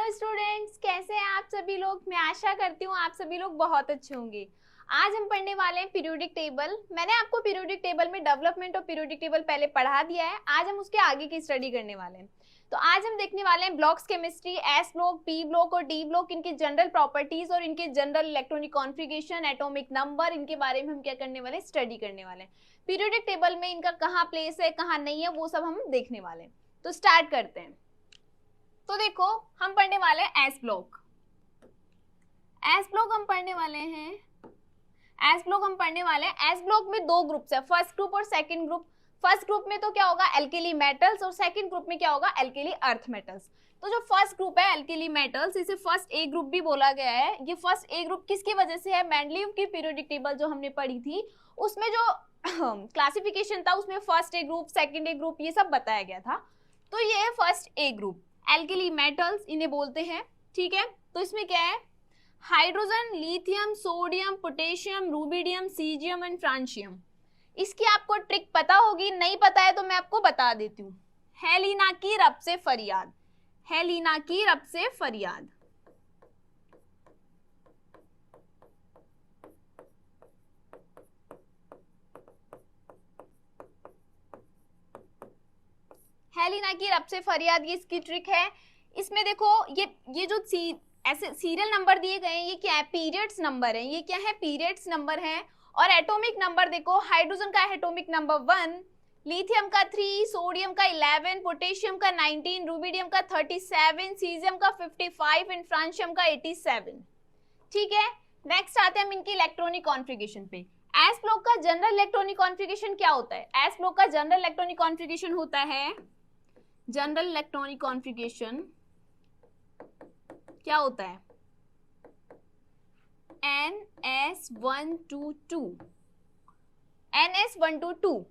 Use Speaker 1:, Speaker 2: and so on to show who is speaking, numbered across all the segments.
Speaker 1: Hello students, कैसे हैं आप सभी लोग। मैं आशा करती हूँ आप सभी लोग बहुत अच्छे होंगे। आज हम पढ़ने वाले हैं पीरियोडिक टेबल। मैंने आपको पीरियोडिक टेबल में डेवलपमेंट और पीरियोडिक टेबल पहले पढ़ा दिया है। आज हम उसके आगे की स्टडी करने वाले हैं। तो आज हम देखने वाले हैं blocks chemistry, S block, P block और डी ब्लॉक, इनके जनरल प्रॉपर्टीज और इनके general electronic configuration, atomic number, इनके बारे में हम क्या करने वाले हैं, स्टडी करने वाले हैं। पीरियोडिक टेबल में इनका कहाँ प्लेस है, कहाँ नहीं है, वो सब हम देखने वाले हैं। तो स्टार्ट करते हैं। तो देखो, हम पढ़ने वाले हैं एस ब्लॉक। एस ब्लॉक हम पढ़ने वाले हैं। एस ब्लॉक हम पढ़ने वाले हैं। एस ब्लॉक में दो ग्रुप्स है, फर्स्ट ग्रुप और सेकंड ग्रुप। फर्स्ट ग्रुप में तो क्या होगा, एल्केली मेटल्स, और सेकंड ग्रुप में क्या होगा, एल्केली अर्थ मेटल्स। तो जो फर्स्ट ग्रुप है एल्केली मेटल्स, इसे फर्स्ट ए ग्रुप भी बोला गया है। ये फर्स्ट ए ग्रुप किसकी वजह से है, मेंडलीव की पीरियोडिक टेबल जो हमने पढ़ी थी उसमें जो क्लासिफिकेशन था उसमें first A group, second A group, ये सब बताया गया था। तो ये है first A group, alkali metals इन्हें बोलते हैं। ठीक है, तो इसमें क्या है, hydrogen, lithium, sodium, potassium, rubidium, caesium and francium. इसकी आपको ट्रिक पता होगी, नहीं पता है तो मैं आपको बता देती हूँ। हेलिना की रब से फरियाद, हेलिना की रब से फरियाद। हेलिना की रब से फरियाद, ये इसकी ट्रिक है। इसमें देखो ये जो ऐसे सीरियल नंबर दिए गए हैं, ये क्या है, पीरियड्स नंबर है। ये क्या है, पीरियड्स नंबर है। और एटॉमिक नंबर देखो, हाइड्रोजन का एटॉमिक नंबर 1, लिथियम का 3, सोडियम का 11, पोटेशियम का 19, रूबिडियम का 37, सीजियम का 55 एंड फ्रांशियम का 87। ठीक है, नेक्स्ट आते हैं हम इनकी इलेक्ट्रॉनिक कॉन्फ़िगरेशन पे। एस ब्लॉक का जनरल इलेक्ट्रॉनिक कॉन्फ़िगरेशन क्या होता है, एस ब्लॉक का जनरल इलेक्ट्रॉनिक कॉन्फ़िगरेशन होता है, जनरल इलेक्ट्रॉनिक कॉन्फ़िगरेशन क्या होता है, NS122, NS122।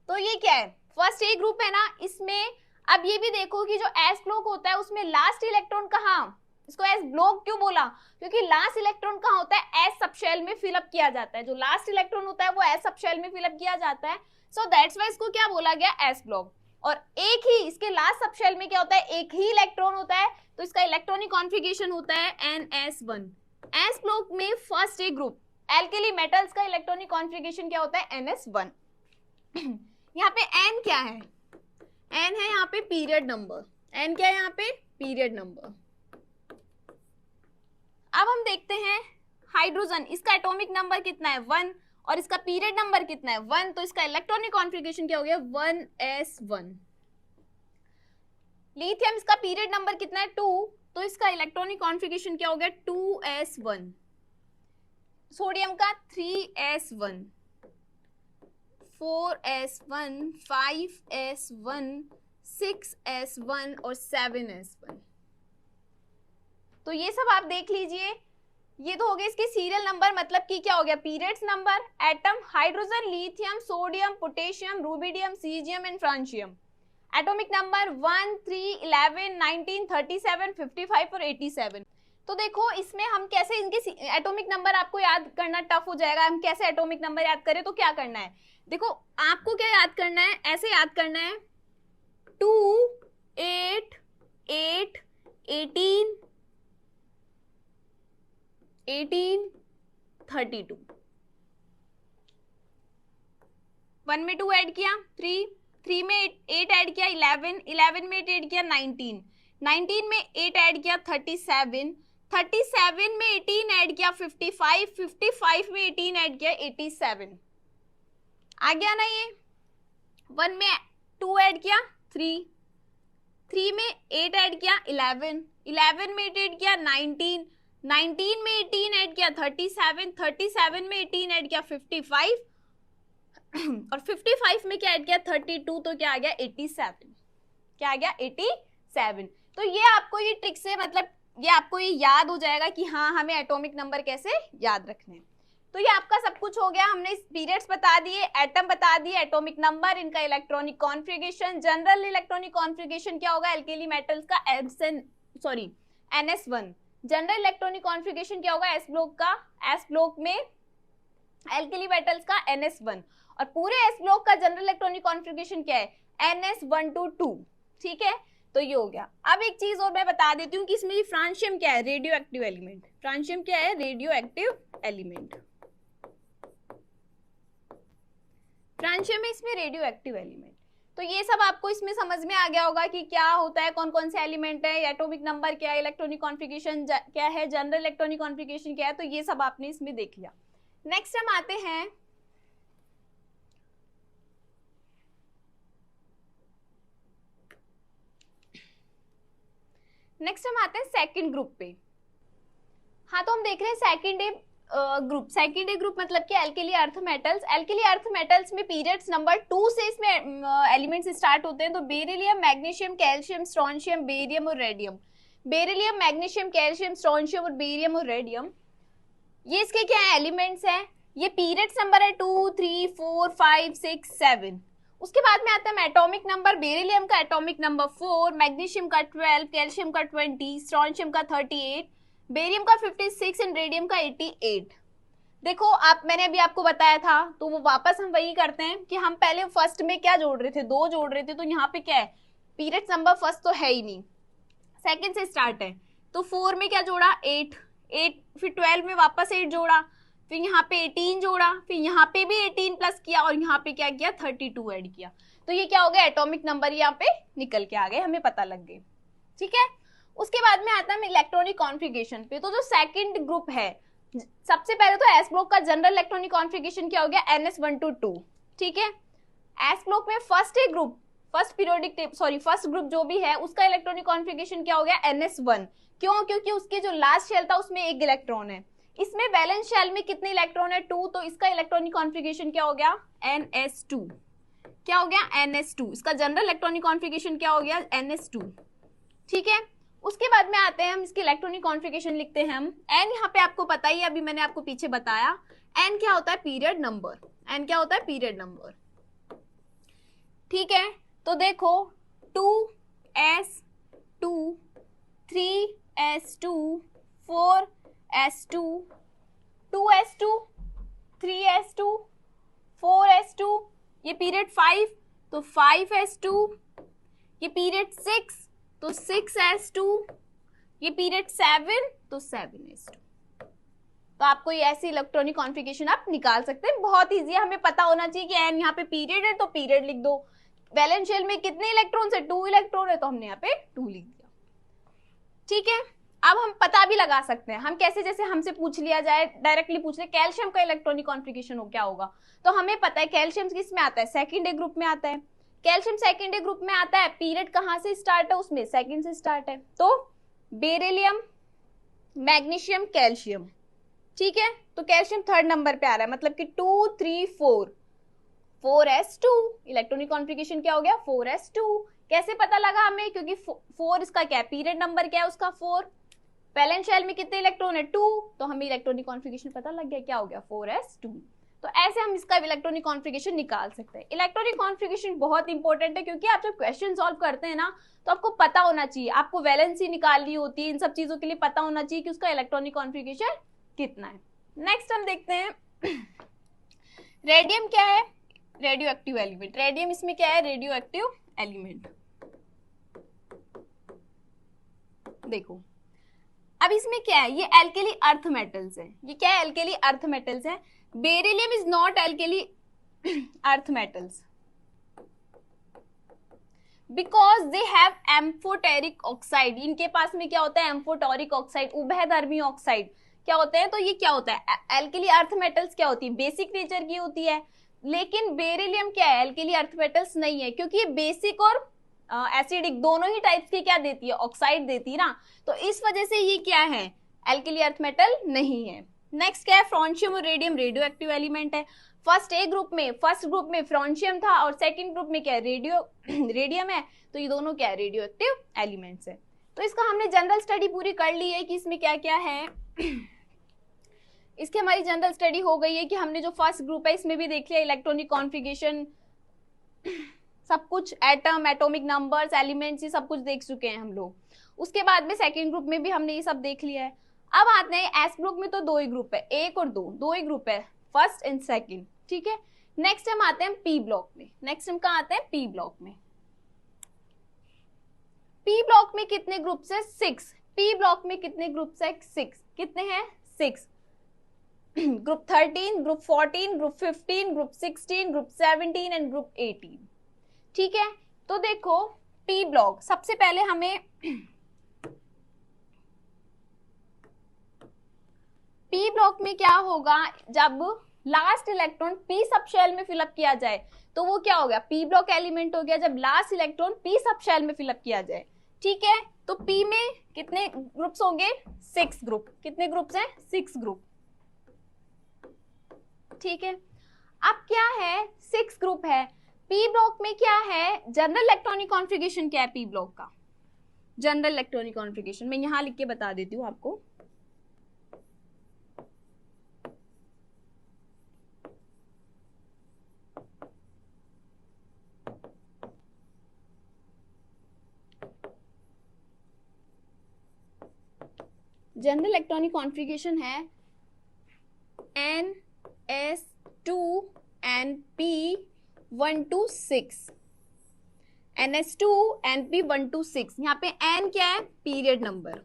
Speaker 1: तो ये क्या है, फर्स्ट ए ग्रुप है ना इसमें। अब ये भी देखो कि जो एस ब्लॉक होता है उसमें लास्ट इलेक्ट्रॉन कहाँ, इसको एस ब्लॉक क्यों बोला, क्योंकि लास्ट इलेक्ट्रॉन कहाँ होता है, एस सबशेल में फिलअप किया जाता है। जो लास्ट इलेक्ट्रॉन होता है वो एस सबशेल में फिलअप किया जाता है। सो दैट्स वाई इसको क्या बोला गया, एस ब्लॉक। और एक ही इसके लास्ट सबशेल में क्या होता है, एक ही इलेक्ट्रॉन होता है, तो इसका इलेक्ट्रॉनिक कॉन्फ़िगरेशन होता है NS1। एस ब्लॉक में first A group alkali metals का इलेक्ट्रॉनिक कॉन्फ़िगरेशन क्या होता है, NS1। यहाँ पे N क्या है, N है यहाँ पे पीरियड नंबर, N क्या है यहाँ पे, पीरियड नंबर। अब हम देखते हैं हाइड्रोजन, इसका एटॉमिक नंबर कितना है, 1, और इसका पीरियड नंबर कितना है, 1, तो इसका इलेक्ट्रॉनिक कॉन्फ़िगरेशन क्या हो गया, 1s1। लिथियम, इसका पीरियड नंबर कितना है, 2, तो इसका इलेक्ट्रॉनिक कॉन्फ़िगरेशन क्या हो गया, 2s1। सोडियम का 3s1, 4s1, 5s1, 6s1 और 7s1। तो ये सब आप देख लीजिए। ये तो हो गया इसके सीरियल नंबर, मतलब कि क्या हो गया, periods number, atom, hydrogen, lithium, sodium, potassium, rubidium, caesium and francium. Atomic number 1, 3, 11, 19, 37, 55 और 87। तो देखो इसमें हम कैसे इनके एटॉमिक नंबर आपको याद करना टफ हो जाएगा। हम कैसे एटॉमिक नंबर याद करें, तो क्या करना है, देखो आपको क्या याद करना है, ऐसे याद करना है, 2, 8, 8, 18, 32। 1 में 2 ऐड किया 3, 3 में 8 ऐड किया 11, 11 में 8 ऐड किया 19, 19 में 8 ऐड किया 37, 37 में 18 ऐड किया 55, 55 में 18 ऐड किया 87। आ गया ना ये, 1 में 2 ऐड किया 3, 3 में 8 ऐड किया 11, 11 में 8 ऐड किया 19, 19 में 18 ऐड किया 37, 37 में 18 ऐड किया 55 और 55 में क्या ऐड किया 32, तो क्या आ गया 87। क्या आ गया 87। तो ये आपको ये ट्रिक से, मतलब ये आपको ये याद हो जाएगा कि हाँ हमें एटॉमिक नंबर कैसे याद रखने हैं। तो ये आपका सब कुछ हो गया। हमने पीरियड्स बता दिए, एटम बता दिए, एटॉमिक नंबर, इनका electronic configuration, general electronic configuration क्या होगा, एल्केली मेटल्स का NS1। जनरल इलेक्ट्रॉनिक कॉन्फ़िगरेशन क्या होगा एस ब्लॉक का, एस ब्लॉक में एल्केली मेटल्स का NS1। और पूरे एस ब्लॉक का जनरल इलेक्ट्रॉनिक कॉन्फ़िगरेशन क्या है, NS122। ठीक है, तो ये हो गया। अब एक चीज और मैं बता देती हूँ कि इसमें फ्रांशियम क्या है, रेडियो एक्टिव एलिमेंट। फ्रांशियम क्या है, रेडियो एक्टिव एलिमेंट। फ्रांशियम है इसमें रेडियो एक्टिव एलिमेंट। तो ये सब आपको इसमें समझ में आ गया होगा कि क्या होता है, कौन कौन से एलिमेंट है, एटॉमिक नंबर क्या है, इलेक्ट्रॉनिक कॉन्फ़िगरेशन क्या है, जनरल इलेक्ट्रॉनिक कॉन्फ़िगरेशन क्या है। तो ये सब आपने इसमें देख लिया। नेक्स्ट हम आते हैं सेकंड ग्रुप पे। हाँ, तो हम देख रहे हैं second day group. Second day group मतलब कि alkali earth metals. Alkali earth metals में पीरियड्स नंबर 2 से इसमें एलिमेंट्स स्टार्ट होते हैं। तो beryllium, magnesium, calcium, strontium, barium और radium. Beryllium, magnesium, calcium, strontium और बेरियम और रेडियम, ये इसके क्या है, एलिमेंट्स हैं। ये पीरियड्स नंबर है 2, 3, 4, 5, 6, 7। उसके बाद में आता है एटॉमिक नंबर। बेरिलियम का एटॉमिक नंबर 4, मैग्नीशियम का 12, कैल्शियम का 20, स्ट्रोंशियम का 38, बेरियम का 56 एंड रेडियम का 88। देखो आप, मैंने अभी आपको बताया था, तो वो वापस हम वही करते हैं कि हम पहले फर्स्ट में क्या जोड़ रहे थे, 2 जोड़ रहे थे। तो यहाँ पे क्या है, पीरियड नंबर फर्स्ट तो है ही नहीं, सेकंड से स्टार्ट है। तो 4 में क्या जोड़ा, 8, फिर 12 में वापस 8 जोड़ा, फिर यहाँ पे 18 जोड़ा, फिर यहाँ पे भी 18 प्लस किया और यहाँ पे क्या किया, 32 ऐड किया। तो ये क्या हो गया, एटॉमिक नंबर यहाँ पे निकल के आ गए, हमें पता लग गए। ठीक है। उसके बाद में आता है इलेक्ट्रॉनिक कॉन्फ़िगरेशन पे। तो जो सेकंड ग्रुप है, सबसे पहले तो एस ब्लॉक का जनरल इलेक्ट्रॉनिक कॉन्फ़िगरेशन क्या हो गया, NS122। ठीक है। एस ब्लॉक में फर्स्ट ग्रुप जो भी है उसका इलेक्ट्रॉनिक कॉन्फ़िगरेशन क्या हो गया, NS1। क्यों, क्योंकि उसके जो लास्ट शेल था उसमें 1 इलेक्ट्रॉन है। इसमें वैलेंस शेल में कितने इलेक्ट्रॉन है, 2। तो इसका इलेक्ट्रॉनिक कॉन्फ़िगरेशन क्या हो गया, NS2। क्या हो गया, NS2। इसका जनरल इलेक्ट्रॉनिक कॉन्फ़िगरेशन क्या हो गया, NS2। ठीक है। उसके बाद में आते हैं हम इसकी इलेक्ट्रॉनिक कॉन्फ़िगरेशन लिखते हैं हम। N यहाँ पे आपको पता ही है, अभी मैंने आपको पीछे बताया। N क्या होता है, पीरियड नंबर। N क्या होता है, पीरियड नंबर। ठीक है। तो देखो 2s2, 3s2, 4s2, 2s2, 3s2, 4s2, ये पीरियड 5 तो 5s2, ये पीरियड 6 तो 6s2, ये पीरियड 7 तो 7s2। तो आपको ये ऐसी इलेक्ट्रॉनिक कॉन्फ़िगरेशन आप निकाल सकते हैं, बहुत इजी है। हमें पता होना चाहिए कि n यहाँ पे पीरियड है तो पीरियड लिख दो। वैलेंस शेल में कितने इलेक्ट्रॉन है, 2 इलेक्ट्रॉन है, तो हमने यहाँ पे 2 लिख दिया। ठीक है। अब हम पता भी लगा सकते हैं, हम कैसे, जैसे हमसे पूछ लिया जाए, डायरेक्टली पूछ ले कैल्शियम का इलेक्ट्रॉनिक कॉन्फ़िगरेशन हो क्या होगा, तो हमें पता है कैल्शियम किस में आता है, सेकंड डे ग्रुप में आता है। कैल्शियम सेकंड डे ग्रुप में आता है, पीरियड कहाँ से स्टार्ट है, उसमें सेकंड से स्टार्ट है। तो बेरिलियम, मैग्नीशियम, कैल्शियम। ठीक है। तो कैल्शियम थर्ड नंबर पे आ रहा है, मतलब कि 2, 3, 4, 4s2। इलेक्ट्रॉनिक कॉन्फ़िगरेशन क्या हो गया, 4s2। कैसे पता लगा हमें, क्योंकि 4 इसका क्या है, पीरियड नंबर क्या है उसका, 4। वैलेंस शेल में कितने इलेक्ट्रॉन है, 2। तो हमें इलेक्ट्रॉनिक कॉन्फ़िगरेशन पता लग गया, क्या हो गया, 4s2। तो ऐसे हम इसका इलेक्ट्रॉनिक कॉन्फ़िगरेशन निकाल सकते हैं। इलेक्ट्रॉनिक कॉन्फ़िगरेशन बहुत इंपॉर्टेंट है, क्योंकि आप जब क्वेश्चन सॉल्व करते हैं ना, तो आपको पता होना चाहिए, आपको वैलेंसी निकालनी होती है, इन सब चीजों के लिए पता होना चाहिए कि उसका इलेक्ट्रॉनिक कॉन्फ़िगरेशन कितना है। नेक्स्ट हम देखते हैं रेडियम क्या है, रेडियो एक्टिव एलिमेंट। रेडियम इसमें क्या है, रेडियो एक्टिव एलिमेंट। देखो अब इसमें क्या है, ये एल्केली अर्थ मेटल्स है। ये क्या है, एल्केली अर्थ मेटल्स है। Beryllium is not alkali earth metals because they have amphoteric oxide. इनके पास में क्या होता है, एम्फोटेरिक ऑक्साइड, उभयधर्मी ऑक्साइड क्या होते हैं। तो ये क्या होता है, एल्केली अर्थ मेटल्स क्या होती है, बेसिक नेचर की होती है। लेकिन बेरिलियम क्या है, एल्केली अर्थ मेटल्स नहीं है, क्योंकि ये बेसिक और एसिडिक दोनों ही टाइप्स के क्या देती है, ऑक्साइड देती है ना। तो इस वजह से ये क्या है, एल्केली अर्थ मेटल नहीं है। नेक्स्ट क्या है, फ्रांशियम और रेडियम रेडियो एक्टिव एलिमेंट है। फर्स्ट ग्रुप में फ्रांशियम था और सेकंड ग्रुप में क्या है, रेडियम है। तो ये दोनों क्या है, रेडियो एक्टिव एलिमेंट्स है। तो इसका हमने जनरल स्टडी पूरी कर ली है कि इसमें क्या क्या है। इसकी हमारी जनरल स्टडी हो गई है कि हमने जो फर्स्ट ग्रुप है इसमें भी देख लिया इलेक्ट्रॉनिक कॉन्फ़िगरेशन, सब कुछ, एटम, एटॉमिक नंबर्स, एलिमेंट्स, ये सब कुछ देख चुके हैं हम लोग। उसके बाद में सेकंड ग्रुप में भी हमने ये सब देख लिया है। अब आते हैं एस ब्लॉक में, तो 2 ही ग्रुप है, 1 और 2, 2 ही ग्रुप है, फर्स्ट एंड सेकंड। ठीक है। नेक्स्ट हम आते हैं पी ब्लॉक में। पी ब्लॉक पी ब्लॉक में कितने ग्रुप्स है? 6। पी ब्लॉक में कितने ग्रुप्स है? 6। कितने हैं? 6। Group 13, group 14, group 15, group 16, group 17 and group 18। ठीक है, तो देखो पी ब्लॉक, सबसे पहले हमें पी ब्लॉक में क्या होगा, जब last electron p sub shell में फिलअप किया जाए तो वो क्या हो गया? पी ब्लॉक एलिमेंट हो गया जब last electron p sub shell में फिलअप किया जाए। ठीक है, तो पी में कितने ग्रुप्स होंगे? 6 ग्रुप। कितने ग्रुप्स हैं? 6 ग्रुप। ठीक है, अब क्या है? 6 ग्रुप है। पी ब्लॉक में क्या है? जनरल इलेक्ट्रॉनिक कॉन्फ़िगरेशन क्या है पी ब्लॉक का? जनरल इलेक्ट्रॉनिक कॉन्फ़िगरेशन मैं यहां लिख के बता देती हूँ आपको। जनरल इलेक्ट्रॉनिक कॉन्फ़िगरेशन है NS2NP126। NS2NP126। यहाँ पे N क्या है? Period number.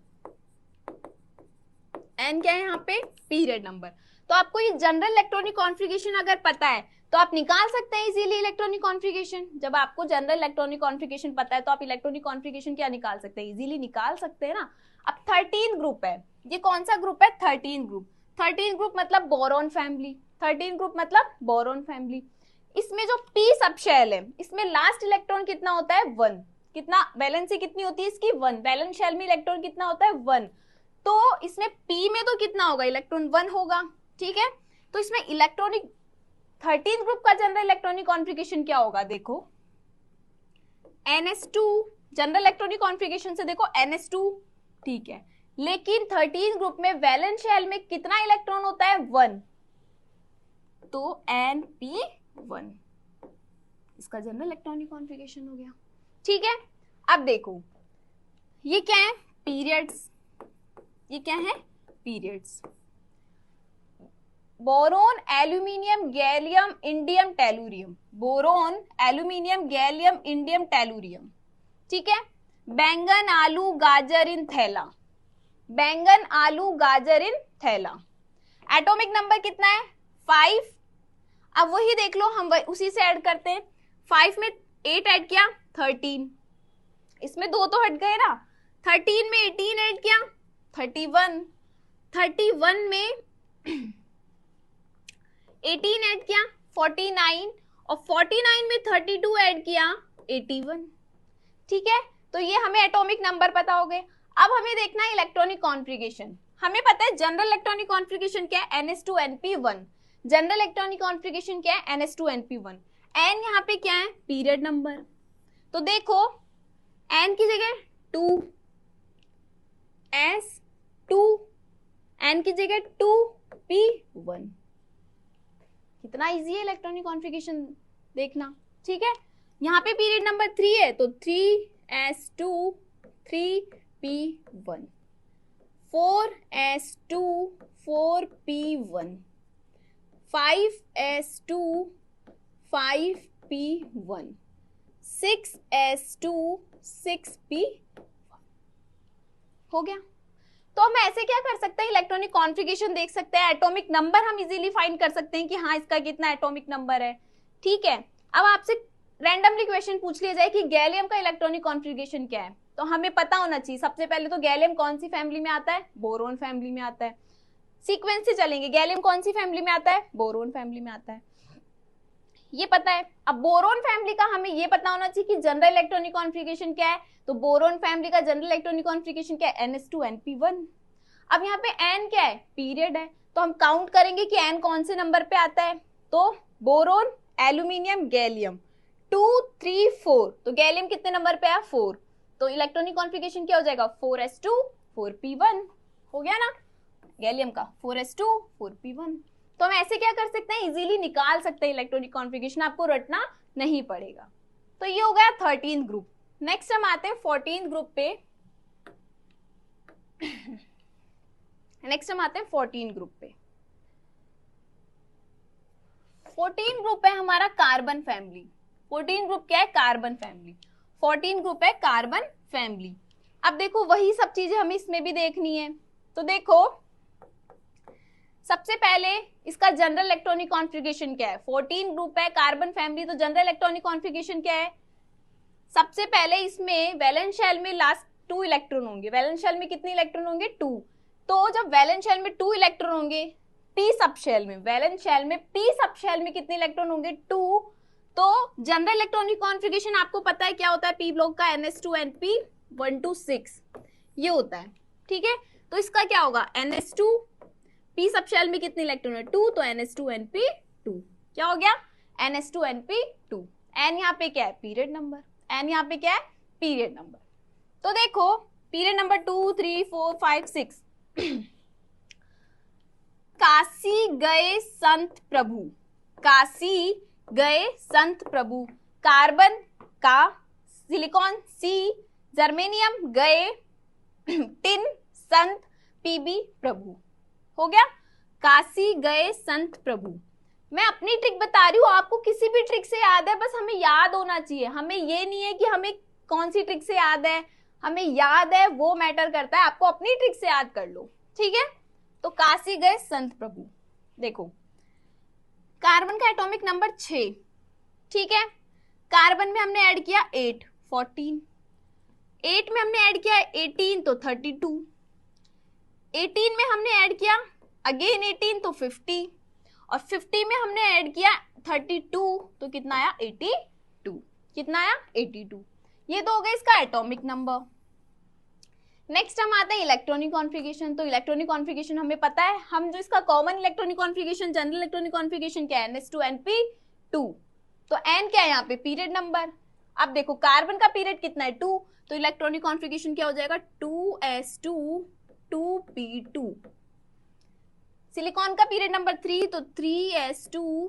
Speaker 1: N क्या है यहाँ पे? Period number. तो आपको ये जनरल इलेक्ट्रॉनिक कॉन्फ़िगरेशन अगर पता है तो आप निकाल सकते हैं इजीली इलेक्ट्रॉनिक कॉन्फ़िगरेशन। जब आपको जनरल इलेक्ट्रॉनिक कॉन्फ़िगरेशन पता है तो आप इलेक्ट्रॉनिक कॉन्फ़िगरेशन क्या निकाल सकते हैं? इजीली निकाल सकते हैं ना। अब 13 ग्रुप है, ये कौन सा ग्रुप है? 13 ग्रुप। 13 ग्रुप मतलब बोरॉन फैमिली। 13 ग्रुप मतलब बोरॉन फैमिली। इसमें जो पी सब शेल है, इसमें लास्ट इलेक्ट्रॉन कितना होता है? 1। कितना वैलेंसी कितनी होती है इसकी? 1। वैलेंस शेल में इलेक्ट्रॉन कितना होता है? 1। तो इसमें पी में तो कितना होगा? इलेक्ट्रॉन 1 होगा। ठीक है, तो इसमें इलेक्ट्रॉनिक 13 ग्रुप का जनरल इलेक्ट्रॉनिक कॉन्फ़िगरेशन क्या होगा? देखो NS2, जनरल इलेक्ट्रॉनिक कॉन्फ़िगरेशन से देखो NS2। ठीक है, लेकिन 13 ग्रुप में वैलेंस शेल में कितना इलेक्ट्रॉन होता है? 1। तो NP1 इसका जनरल इलेक्ट्रॉनिक कॉन्फ़िगरेशन हो गया। ठीक है, अब देखो ये क्या है? पीरियड्स। ये क्या है? Periods. Boron, aluminium, gallium, indium, tellurium. Boron, aluminium, gallium, indium, tellurium. ठीक है, बैंगन, आलू, गाजर इन थैला। बैंगन, आलू, गाजर इन थैला। एटॉमिक नंबर कितना है? 5। अब वही देख लो, हम उसी से ऐड करते हैं। 5 में 8 ऐड किया, 13। इसमें 2 तो हट गए ना। 13 में 18 ऐड किया, 31। 31 में 18 ऐड किया, 49। और 49 में 32 ऐड किया, 81। ठीक है, तो ये हमें एटॉमिक नंबर पता हो गए। अब हमें देखना है इलेक्ट्रॉनिक कॉन्फ़िगरेशन। हमें पता है जनरल इलेक्ट्रॉनिक कॉन्फ़िगरेशन क्या है? NS2NP1। जनरल इलेक्ट्रॉनिक कॉन्फ़िगरेशन क्या है? NS2NP1। N यहाँ पे क्या है? Period number. तो देखो N की जगह 2, S2, N की जगह 2P1। कितना इजी है इलेक्ट्रॉनिक कॉन्फ़िगरेशन देखना। ठीक है, यहाँ पे पीरियड नंबर 3 है तो 3s2 3p1, 4s2 4p1, 5s2 5p1, 6s2 6p1। हो गया। तो हम ऐसे क्या कर सकते हैं? इलेक्ट्रॉनिक कॉन्फ़िगरेशन देख सकते हैं, एटॉमिक नंबर हम इजीली फाइंड कर सकते हैं कि हाँ इसका कितना एटॉमिक नंबर है। ठीक है, अब आपसे रैंडमली क्वेश्चन पूछ लिया जाए कि गैलियम का इलेक्ट्रॉनिक कॉन्फ़िगरेशन क्या है, तो हमें पता होना चाहिए सबसे पहले तो गैलियम कौन सी फैमिली में आता है? बोरोन फैमिली में आता है। सीक्वेंस से चलेंगे, गैलियम कौन सी फैमिली में आता है? बोरोन फैमिली में आता है, ये पता है। अब बोरोन फैमिली का हमें ये पता होना चाहिए कि जनरल इलेक्ट्रॉनिक कॉन्फ़िगरेशन क्या है, तो बोरोन फैमिली का जनरल इलेक्ट्रॉनिक कॉन्फ़िगरेशन क्या है? NS2NP1। अब यहाँ पे N क्या है? पीरियड है, तो हम काउंट करेंगे कि N कौन से नंबर पे आता है। तो बोरोन, एल्यूमिनियम, गैलियम 2 3 4, तो गैलियम कितने नंबर पे है? 4। तो इलेक्ट्रॉनिक कॉन्फ़िगरेशन क्या हो जाएगा? 4s2 4p1। हो गया ना, गैलियम का 4s2 4p1। तो हम ऐसे क्या कर सकते हैं? इजीली निकाल सकते हैं इलेक्ट्रॉनिक कॉन्फ़िगरेशन, आपको रटना नहीं पड़ेगा। तो ये हो गया 13 ग्रुप। नेक्स्ट हम आते हैं 14 ग्रुप पे। नेक्स्ट हम आते हैं 14 ग्रुप पे। 14 ग्रुप है हमारा कार्बन फैमिली। 14 ग्रुप क्या है? Carbon family. 14 ग्रुप है कार्बन फैमिली। अब देखो वही सब चीजें हमें इसमें भी देखनी है। तो देखो सबसे पहले इसका जनरल इलेक्ट्रॉनिक कॉन्फ़िगरेशन क्या है। 14 ग्रुप है कार्बन फैमिली, तो जनरल इलेक्ट्रॉनिक कॉन्फ़िगरेशन क्या है। सबसे पहले इसमें वैलेंस शेल में लास्ट 2 इलेक्ट्रॉन होंगे। वैलेंस शेल में कितने इलेक्ट्रॉन होंगे 2। तो जब वैलेंस शेल में 2 इलेक्ट्रॉन होंगे, पी सब शेल में, वैलेंस शेल में पी सब शेल में कितने इलेक्ट्रॉन होंगे 2। तो जनरल इलेक्ट्रॉनिक कॉन्फ़िगरेशन आपको पता है क्या होता है, पी ब्लॉक का NH2NP126 ये होता है, ठीक है। तो इसका क्या होगा NH2, पी सब शेल में कितने इलेक्ट्रॉन है 2, तो NH2NP2 क्या हो गया NH2NP2। एन यहाँ पे क्या है पीरियड नंबर, एन यहाँ पे क्या है पीरियड नंबर। तो देखो पीरियड नंबर 2 3 4 5 6 काशी गए संत प्रभु, काशी गए संत प्रभु, कार्बन का सिलिकॉन सी, जर्मेनियम गए टिन संत पीबी प्रभु। हो गया काशी गए संत प्रभु। मैं अपनी ट्रिक बता रही हूँ, आपको किसी भी ट्रिक से याद है, बस हमें याद होना चाहिए। हमें ये नहीं है कि हमें कौन सी ट्रिक से याद है, हमें याद है वो मैटर करता है। आपको अपनी ट्रिक से याद कर लो, ठीक है। तो काशी गए संत प्रभु। देखो कार्बन का एटॉमिक नंबर 6, ठीक है। कार्बन में हमने ऐड किया 8 14, 8 में हमने ऐड किया 18 तो 32, 18 में हमने ऐड किया अगेन 18 तो 50, और 50 में हमने ऐड किया 32 तो कितना आया 82, कितना आया 82। ये तो हो गया इसका एटॉमिक नंबर। नेक्स्ट हम आते हैं इलेक्ट्रॉनिक कॉन्फ़िगरेशन। तो इलेक्ट्रॉनिक कॉन्फ़िगरेशन हमें पता है, हम जो इसका common electronic configuration general electronic configuration क्या है NH2NP2। तो N क्या है यहाँ पे पीरियड नंबर। अब देखो कार्बन का पीरियड कितना है 2, तो इलेक्ट्रॉनिक कॉन्फ़िगरेशन क्या हो जाएगा 2s2 2p2। सिलिकॉन का पीरियड नंबर 3, तो 3s2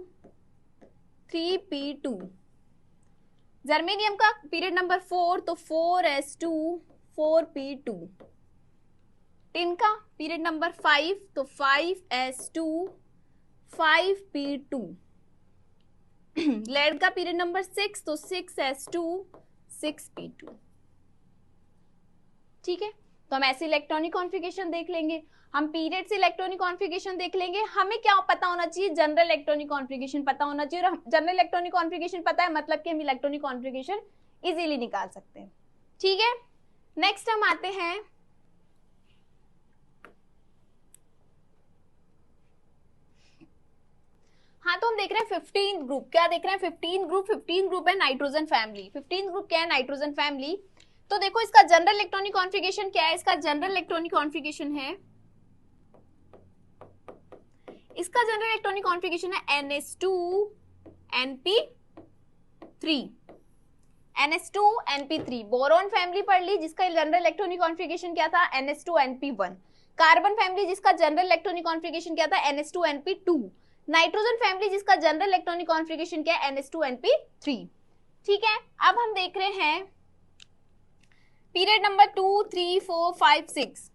Speaker 1: 3p2। जर्मेनियम का पीरियड नंबर 4, तो 4s2 4p2। टिन का पीरियड नंबर 5, तो 5s2 5p2। लेड का पीरियड नंबर 6, तो 6s2 6p2। ठीक है, तो हम ऐसे इलेक्ट्रॉनिक कॉन्फ़िगरेशन देख लेंगे, हम पीरियड से इलेक्ट्रॉनिक कॉन्फ़िगरेशन देख लेंगे। हमें क्या पता होना चाहिए जनरल इलेक्ट्रॉनिक कॉन्फ़िगरेशन पता होना चाहिए, और जनरल इलेक्ट्रॉनिक कॉन्फ़िगरेशन पता है मतलब कि हम इलेक्ट्रॉनिक कॉन्फ़िगरेशन इजीली निकाल सकते हैं, ठीक है। नेक्स्ट हम आते हैं हाँ, तो हम देख रहे हैं 15 ग्रुप। क्या देख रहे हैं 15 ग्रुप। 15 ग्रुप है नाइट्रोजन फैमिली। 15 ग्रुप क्या है नाइट्रोजन फैमिली। तो देखो इसका जनरल इलेक्ट्रॉनिक कॉन्फ़िगरेशन क्या है। इसका जनरल इलेक्ट्रॉनिक कॉन्फ़िगरेशन है, इसका जनरल इलेक्ट्रॉनिक कॉन्फ़िगरेशन है NH2NP3। NH2NP3 बोरॉन फैमिली पढ़ ली जिसका जनरल इलेक्ट्रॉनिक कॉन्फ़िगरेशन क्या था NH2NP1। कार्बन फैमिली जिसका जनरल इलेक्ट्रॉनिक कॉन्फ़िगरेशन क्या था NH2NP2। नाइट्रोजन फैमिली जिसका जनरल इलेक्ट्रॉनिक कॉन्फ़िगरेशन क्या है NH2NP3। ठीक है, अब हम देख रहे हैं period number 2 3 4 5 6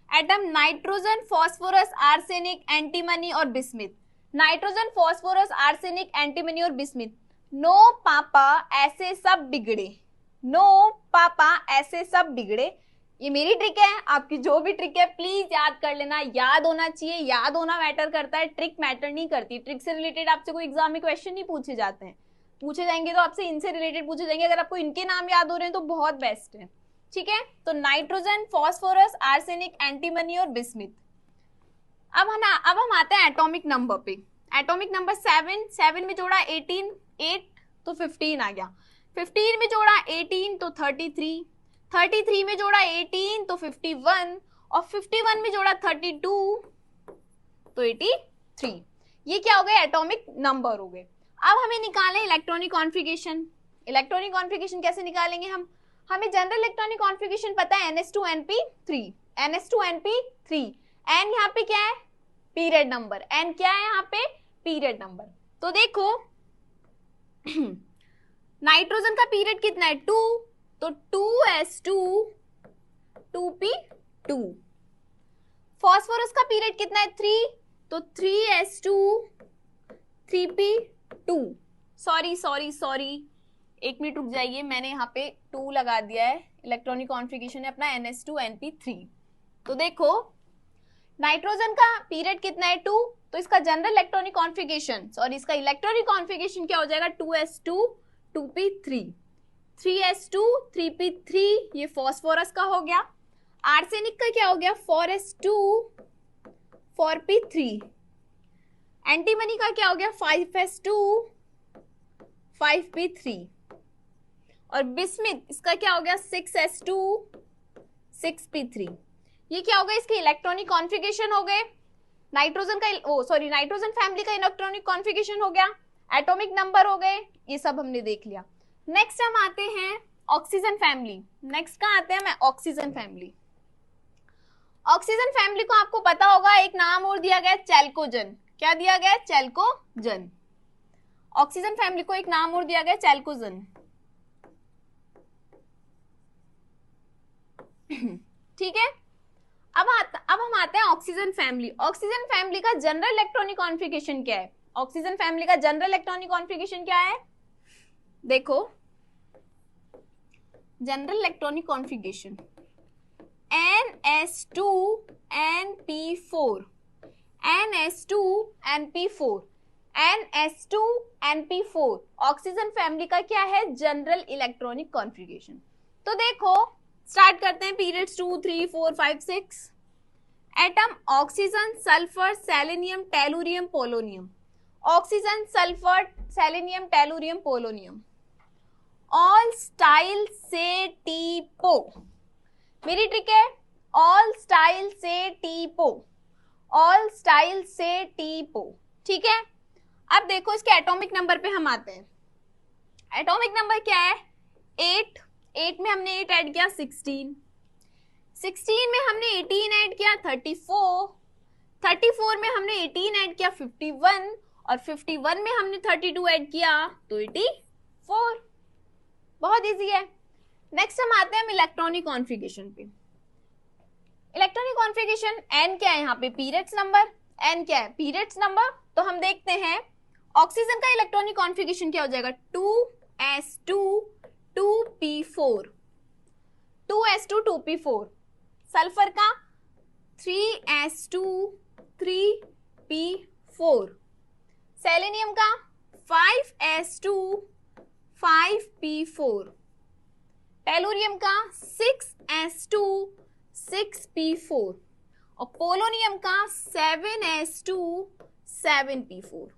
Speaker 1: atom nitrogen phosphorus arsenic antimony और bismuth. Nitrogen phosphorus arsenic antimony और बिस्मिथ। नो पापा ऐसे सब बिगड़े, नो पापा ऐसे सब बिगड़े। ये मेरी ट्रिक है, आपकी जो भी ट्रिक है प्लीज याद कर लेना, याद होना चाहिए, याद होना मैटर करता है, ट्रिक मैटर नहीं करती। ट्रिक से रिलेटेड आपसे कोई एग्जाम में क्वेश्चन नहीं पूछे जाते हैं, पूछे जाएंगे तो आपसे इनसे रिलेटेड पूछे जाएंगे। अगर आपको इनके नाम याद हो रहे हैं तो बहुत बेस्ट है, ठीक है। तो नाइट्रोजन फॉस्फोरस आर्सेनिक एंटीमनी और बिस्मिथ। अब हम आते हैं एटॉमिक नंबर पे। एटॉमिक नंबर 7 में जोड़ा 18 8 तो 15 आ गया। 15 में जोड़ा 18 तो 33, 33 में जोड़ा 18 तो 51, और 51 में जोड़ा 32 तो 83। ये क्या हो गए एटॉमिक नंबर हो गए। अब हमें निकालें इलेक्ट्रॉनिक कॉन्फ़िगरेशन। इलेक्ट्रॉनिक कॉन्फ़िगरेशन कैसे निकालेंगे हम, हमें जनरल इलेक्ट्रॉनिक कॉन्फ़िगरेशन पता है NH2NP3। NH2NP3 N यहाँ पे क्या है पीरियड नंबर, N क्या है यहाँ पे पीरियड नंबर। तो देखो नाइट्रोजन का पीरियड कितना है 2, तो 2s2 2p2। फॉस्फोरस का पीरियड कितना है 3, तो 3s2 3p2। सॉरी एक मिनट रुक जाइए, मैंने यहाँ पे 2 लगा दिया है, इलेक्ट्रॉनिक कॉन्फ़िगरेशन है अपना NH2NP3। तो देखो नाइट्रोजन का पीरियड कितना है 2, तो इसका जनरल इलेक्ट्रॉनिक कॉन्फ़िगरेशन और इसका इलेक्ट्रॉनिक कॉन्फ़िगरेशन क्या हो जाएगा 2s2 2p3, 3s2 3p3, ये फास्फोरस का हो गया। आर्सेनिक का क्या हो गया 4s2 4p3, एंटीमनी का क्या हो गया 5s2 5p3, और बिस्मिथ इसका क्या हो गया 6s2 6p3। ये क्या हो गया इसके इलेक्ट्रॉनिक कॉन्फ़िगरेशन हो गए। नाइट्रोजन का नाइट्रोजन फैमिली का इलेक्ट्रॉनिक कॉन्फ़िगरेशन हो गया, एटॉमिक नंबर हो गए, ये सब हमने देख लिया। नेक्स्ट हम आते हैं ऑक्सीजन फैमिली। नेक्स्ट कहाँ आते हैं मैं ऑक्सीजन फैमिली। ऑक्सीजन फैमिली को आपको पता होगा एक नाम और दिया गया चैल्कोजन। क्या दिया गया चैल्कोजन। ऑक्सीजन फैमिली को एक नाम और दिया गया चैल्कोजन। ठीक है, अब हम आते हैं ऑक्सीजन फैमिली। ऑक्सीजन फैमिली का जनरल इलेक्ट्रॉनिक कॉन्फ़िगरेशन क्या है। ऑक्सीजन फैमिली का जनरल इलेक्ट्रॉनिक कॉन्फ़िगरेशन क्या है, देखो general electronic configuration NS2NP4 NS2NP4 NS2NP4 oxygen family का क्या है जनरल इलेक्ट्रॉनिक कॉन्फ़िगरेशन। तो देखो स्टार्ट करते हैं periods 2 3 4 5 6। Atom oxygen sulphur selenium tellurium polonium, oxygen sulphur selenium tellurium polonium, all style से टीपो। मेरी ट्रिक है ऑल स्टाइल से टीपो, ऑल स्टाइल से टीपो। ठीक है, अब देखो इसके एटॉमिक नंबर पे हम आते हैं। एटॉमिक नंबर क्या है 8, 8 में हमने 8 ऐड किया 16, 16 में हमने 18 ऐड किया 34, 34 में हमने 18 ऐड किया 51, और 51 में हमने 32 ऐड किया तो 84। बहुत इजी है। नेक्स्ट हम आते हैं हम इलेक्ट्रॉनिक कॉन्फ़िगरेशन पे। इलेक्ट्रॉनिक कॉन्फ़िगरेशन n क्या है यहाँ पे पीरियड्स नंबर, n क्या है पीरियड्स नंबर। तो हम देखते हैं ऑक्सीजन का इलेक्ट्रॉनिक कॉन्फ़िगरेशन क्या हो जाएगा 2s2 2p4, 2s2 2p4। Sulphur का 3s2 3p4, सेलेनियम का 5s2 5p4, टेलुरियम का 6s2 6p4, और पोलोनियम का 7s2 7p4।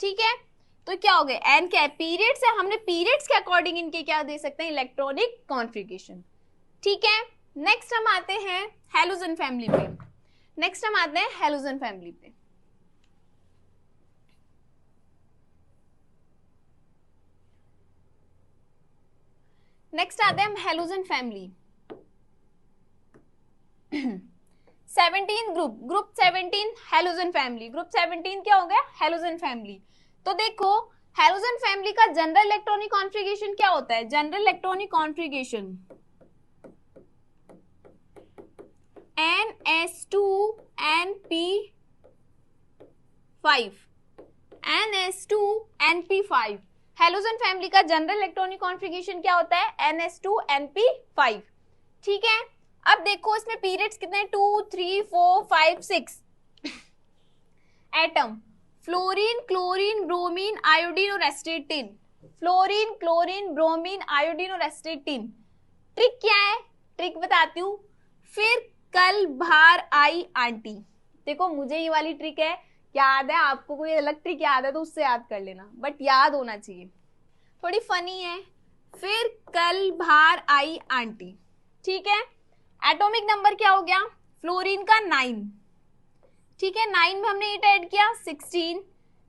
Speaker 1: ठीक है, तो क्या हो गया n क्या है पीरियड्स है, हमने पीरियड्स के अकॉर्डिंग इनके क्या दे सकते हैं इलेक्ट्रॉनिक कॉन्फ़िगरेशन। ठीक है, नेक्स्ट हम आते हैं हैलोजन फैमिली पे। नेक्स्ट हम आते हैं हैलोजन फैमिली पे। नेक्स्ट आते हैं हम halogen family. 17 group 17 halogen family. Group 17 क्या हो गया हैलोजन फैमिली। तो देखो हैलोजन फैमिली का जनरल इलेक्ट्रॉनिक कॉन्फ़िगरेशन क्या होता है, general electronic configuration NS2NP5 NS2NP5। Halogen family का जनरल इलेक्ट्रॉनिक कॉन्फ़िगरेशन क्या होता है NS2NP5। ठीक है, अब देखो इसमें पीरियड्स कितने 2 3 4 5 6। Atom fluorine chlorine bromine iodine और astatine, fluorine chlorine bromine iodine और एस्टेटिन। ट्रिक क्या है, ट्रिक बताती हूँ। फिर कल बाहर आई आंटी। देखो मुझे ये वाली ट्रिक है याद है, आपको कोई अलग ट्रिक याद है तो उससे याद कर लेना, बट याद होना चाहिए, थोड़ी फनी है। फिर कल बाहर आई आंटी। ठीक है, एटॉमिक नंबर क्या हो गया फ्लोरीन का 9। ठीक है, 9 में हमने 8 ऐड किया 16,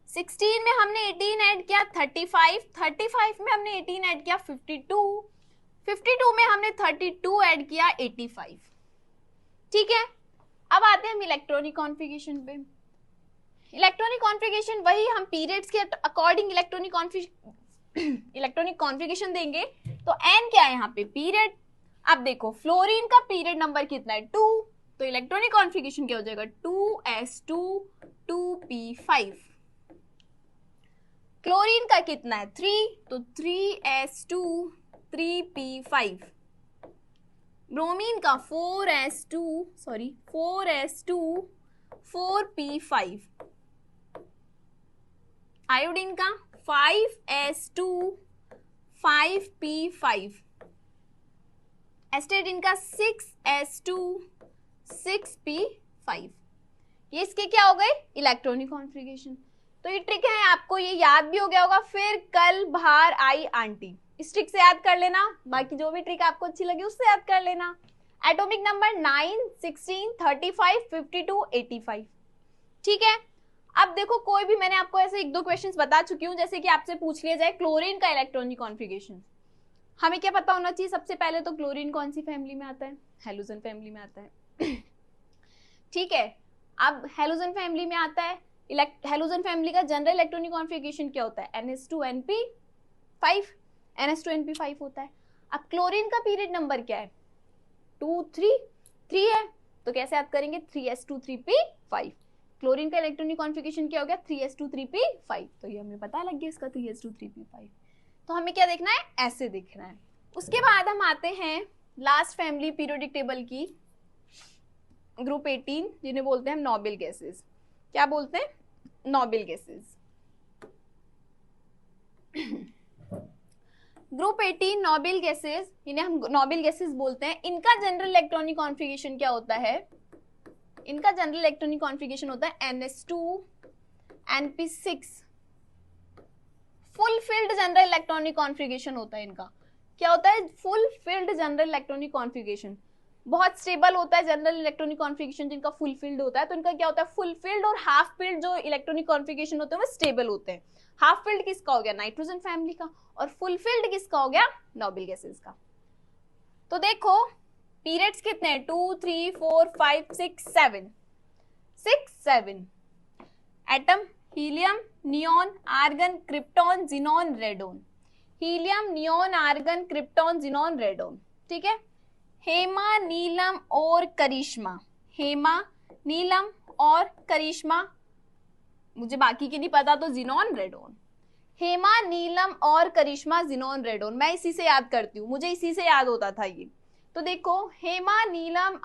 Speaker 1: 16 में हमने 18 ऐड किया 35, 35 में हमने 18 ऐड किया 52, 52 में हमने 32 ऐड किया 85। ठीक है, अब आते हैं हम इलेक्ट्रॉनिक कॉन्फ़िगरेशन पे। इलेक्ट्रॉनिक कॉन्फ़िगरेशन वही हम पीरियड्स के अकॉर्डिंग इलेक्ट्रॉनिक कॉन्फ़िगरेशन देंगे। तो n क्या है यहाँ पे पीरियड। अब देखो फ्लोरीन का पीरियड नंबर कितना है 2, तो इलेक्ट्रॉनिक कॉन्फ़िगरेशन क्या हो जाएगा 2s2 2p5। क्लोरीन का कितना है 3, तो 3s2 3p5। ब्रोमीन का 4s2 4p5। आयोडीन का 5s2 5p5। एस्टेटिन का 6s2 6p5। ये इसके क्या हो गए इलेक्ट्रॉनिक कॉन्फ़िगरेशन। तो ये ट्रिक है, आपको ये याद भी हो गया होगा। फिर कल बाहर आई आंटी, इस ट्रिक से याद कर लेना, बाकी जो भी ट्रिक आपको अच्छी लगी उससे याद कर लेना। Atomic number 9 16 35 52 85। ठीक है, अब देखो कोई भी, मैंने आपको ऐसे एक दो क्वेश्चंस बता चुकी हूँ, जैसे कि आपसे पूछ लिया जाए क्लोरीन का इलेक्ट्रॉनिक कॉन्फ़िगरेशन, हमें क्या पता होना चाहिए सबसे पहले? तो क्लोरीन कौन सी फैमिली में आता है? हेलोजन फैमिली में आता है। ठीक है, अब हेलोजन फैमिली में आता है, हेलोजन फैमिली का जनरल इलेक्ट्रॉनिक कॉन्फ़िगरेशन क्या होता है? NH2NP5, NH2NP5 होता है। अब क्लोरीन का पीरियड नंबर क्या है? 2 3 3 है, तो कैसे याद करेंगे? 3s2 3p5। क्लोरीन का इलेक्ट्रॉनिक कॉन्फ़िगरेशन क्या हो गया? 3s2 3p5। तो ये हमें पता लग गया इसका 3s2 3p5। तो हमें क्या देखना है? ऐसे देखना है। उसके बाद हम आते हैं लास्ट फैमिली पीरियोडिक टेबल की, ग्रुप 18, जिन्हें बोलते हैं हम नोबल गैसेस। क्या बोलते हैं? Noble gases. Group 18 noble gases, इन्हें हम नोबल गैसेस बोलते हैं। इनका जनरल इलेक्ट्रॉनिक कॉन्फ़िगरेशन क्या होता है? इनका जनरल इलेक्ट्रॉनिक कॉन्फ़िगरेशन होता है NH2NP6। Full field general electronic configuration होता है इनका। क्या होता है? Full field general electronic configuration. बहुत स्टेबल होता है जनरल इलेक्ट्रॉनिक कॉन्फ़िगरेशन जिनका फुल फिल्ड होता है। तो इनका क्या होता है? फुल फिल्ड और हाफ फिल्ड जो इलेक्ट्रॉनिक कॉन्फ़िगरेशन होते हैं वो स्टेबल होते हैं। हाफ फिल्ड किसका हो गया? नाइट्रोजन फैमिली का। और फुल फिल्ड किसका हो गया? नोबल गैसेस का। तो देखो पीरियड्स कितने हैं? 2 3 4 5 6 7 7 atom helium, neon, argon, krypton, xenon, radon. Helium, neon, argon, krypton, xenon, radon. ठीक है, हेमा, नीलम और करिश्मा। हेमा, नीलम और करिश्मा, मुझे बाकी की नहीं पता, तो जिनॉन, रेडोन। हेमा, नीलम और करिश्मा, जिनॉन, रेडोन। मैं इसी से याद करती हूँ, मुझे इसी से याद होता था ये। तो देखो हेमा, नीलम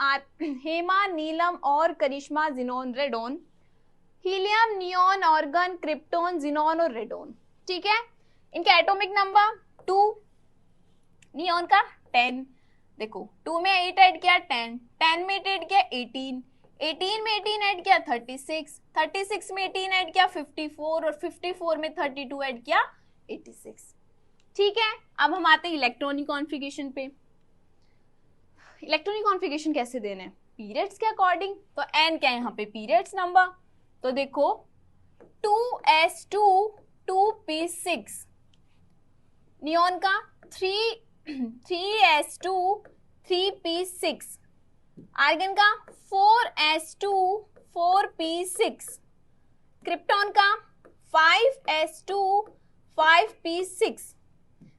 Speaker 1: और Karishma, xenon, radon. Helium, neon, argon, krypton, xenon और रेडोन। ठीक है, इनका एटॉमिक नंबर 2, नियॉन का 10। देखो 2 में 8 ऐड किया 10, 10 में 8 ऐड किया 18, 18 में 18 ऐड किया 36, 36 में 18 ऐड किया 54 और 54 में 32 ऐड किया 86। ठीक है, अब हम आते हैं इलेक्ट्रॉनिक कॉन्फ़िगरेशन पे। इलेक्ट्रॉनिक कॉन्फ़िगरेशन कैसे देना है? पीरियड्स के अकॉर्डिंग। तो n क्या है यहाँ पे? Periods number. तो देखो 2s2 2p6, नियॉन का 3s2 3p6, आर्गन का 4s2 4p6, क्रिप्टॉन का 5s2 5p6,